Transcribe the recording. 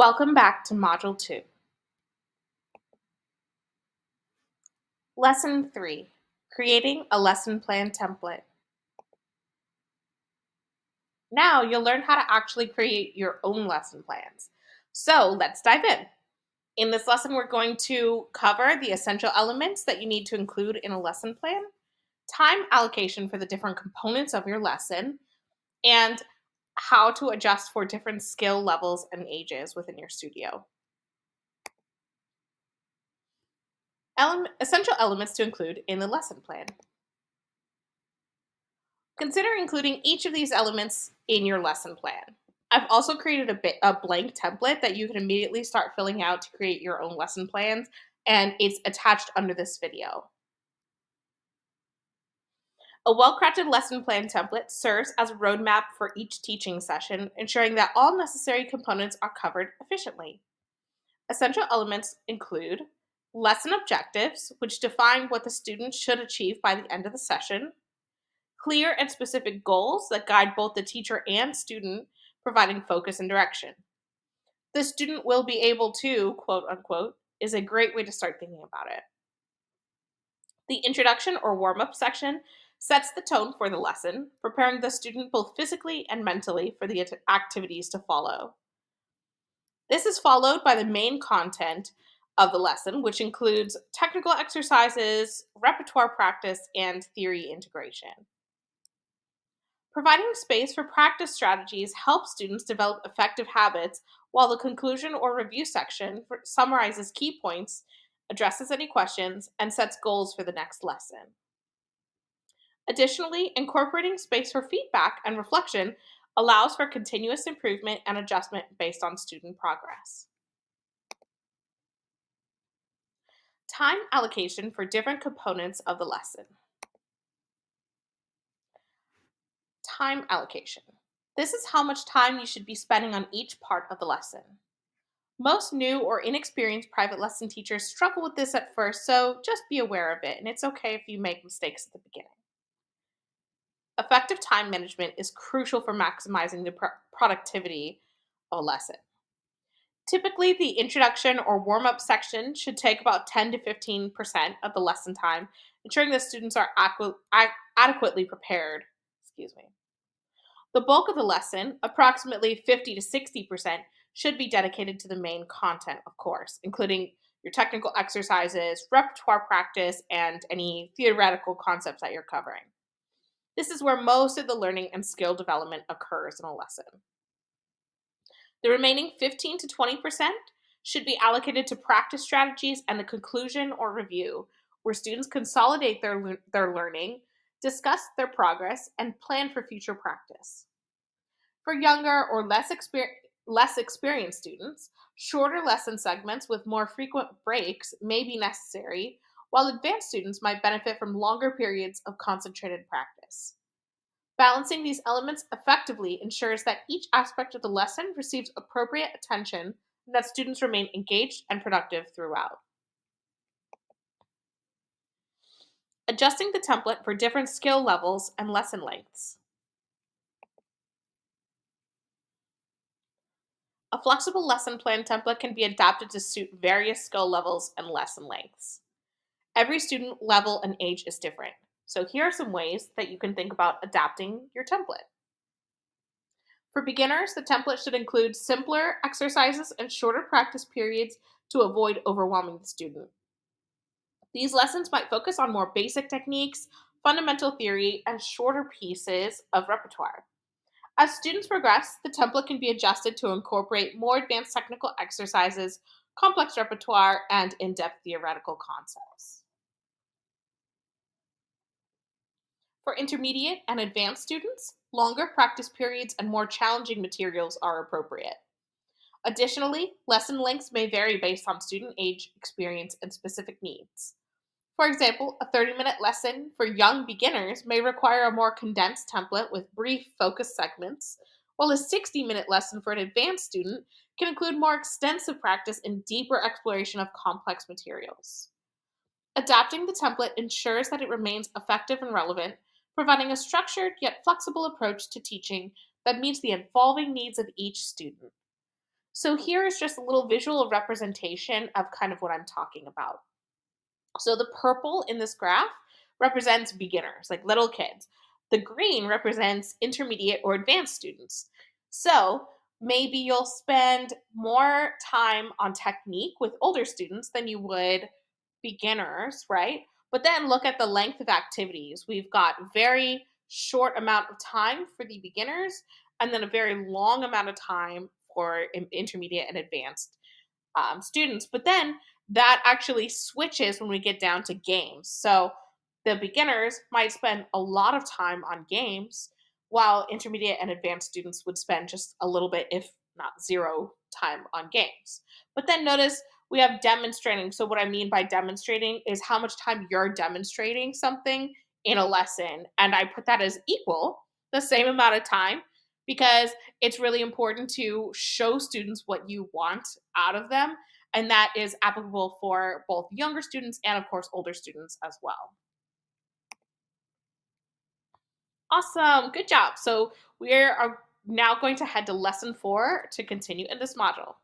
Welcome back to Module 2. Lesson 3, Creating a Lesson Plan Template. Now you'll learn how to actually create your own lesson plans. So let's dive in. In this lesson, we're going to cover the essential elements that you need to include in a lesson plan, time allocation for the different components of your lesson, and how to adjust for different skill levels and ages within your studio. Essential elements to include in the lesson plan. Consider including each of these elements in your lesson plan. I've also created a blank template that you can immediately start filling out to create your own lesson plans, and it's attached under this video. A well-crafted lesson plan template serves as a roadmap for each teaching session, ensuring that all necessary components are covered efficiently. Essential elements include lesson objectives, which define what the student should achieve by the end of the session, clear and specific goals that guide both the teacher and student, providing focus and direction. The student will be able to, quote unquote, is a great way to start thinking about it. The introduction or warm-up section sets the tone for the lesson, preparing the student both physically and mentally for the activities to follow. This is followed by the main content of the lesson, which includes technical exercises, repertoire practice, and theory integration. Providing space for practice strategies helps students develop effective habits, while the conclusion or review section summarizes key points, addresses any questions, and sets goals for the next lesson. Additionally, incorporating space for feedback and reflection allows for continuous improvement and adjustment based on student progress. Time allocation for different components of the lesson. Time allocation. This is how much time you should be spending on each part of the lesson. Most new or inexperienced private lesson teachers struggle with this at first, so just be aware of it, and it's okay if you make mistakes at the beginning. Effective time management is crucial for maximizing the productivity of a lesson. Typically, the introduction or warm-up section should take about 10 to 15% of the lesson time, ensuring that students are adequately prepared. The bulk of the lesson, approximately 50 to 60%, should be dedicated to the main content, of course, including your technical exercises, repertoire practice, and any theoretical concepts that you're covering. This is where most of the learning and skill development occurs in a lesson. The remaining 15 to 20% should be allocated to practice strategies and the conclusion or review, where students consolidate their learning, discuss their progress, and plan for future practice. For younger or less experienced students, shorter lesson segments with more frequent breaks may be necessary, while advanced students might benefit from longer periods of concentrated practice. Balancing these elements effectively ensures that each aspect of the lesson receives appropriate attention and that students remain engaged and productive throughout. Adjusting the template for different skill levels and lesson lengths. A flexible lesson plan template can be adapted to suit various skill levels and lesson lengths. Every student level and age is different, so here are some ways that you can think about adapting your template. For beginners, the template should include simpler exercises and shorter practice periods to avoid overwhelming the student. These lessons might focus on more basic techniques, fundamental theory, and shorter pieces of repertoire. As students progress, the template can be adjusted to incorporate more advanced technical exercises, complex repertoire, and in-depth theoretical concepts. For intermediate and advanced students, longer practice periods and more challenging materials are appropriate. Additionally, lesson lengths may vary based on student age, experience, and specific needs. For example, a 30-minute lesson for young beginners may require a more condensed template with brief, focused segments, while a 60-minute lesson for an advanced student can include more extensive practice and deeper exploration of complex materials. Adapting the template ensures that it remains effective and relevant, providing a structured yet flexible approach to teaching that meets the evolving needs of each student. So here is just a little visual representation of kind of what I'm talking about. So the purple in this graph represents beginners, like little kids. The green represents intermediate or advanced students. So maybe you'll spend more time on technique with older students than you would beginners, right? But then look at the length of activities. We've got very short amount of time for the beginners and then a very long amount of time for intermediate and advanced students. But then that actually switches when we get down to games. So the beginners might spend a lot of time on games, while intermediate and advanced students would spend just a little bit, if not zero, time on games. But then notice we have demonstrating. So, what I mean by demonstrating is how much time you're demonstrating something in a lesson. And I put that as equal, the same amount of time, because it's really important to show students what you want out of them. And that is applicable for both younger students and, of course, older students as well. Awesome. Good job. So we are now going to head to lesson 4 to continue in this module.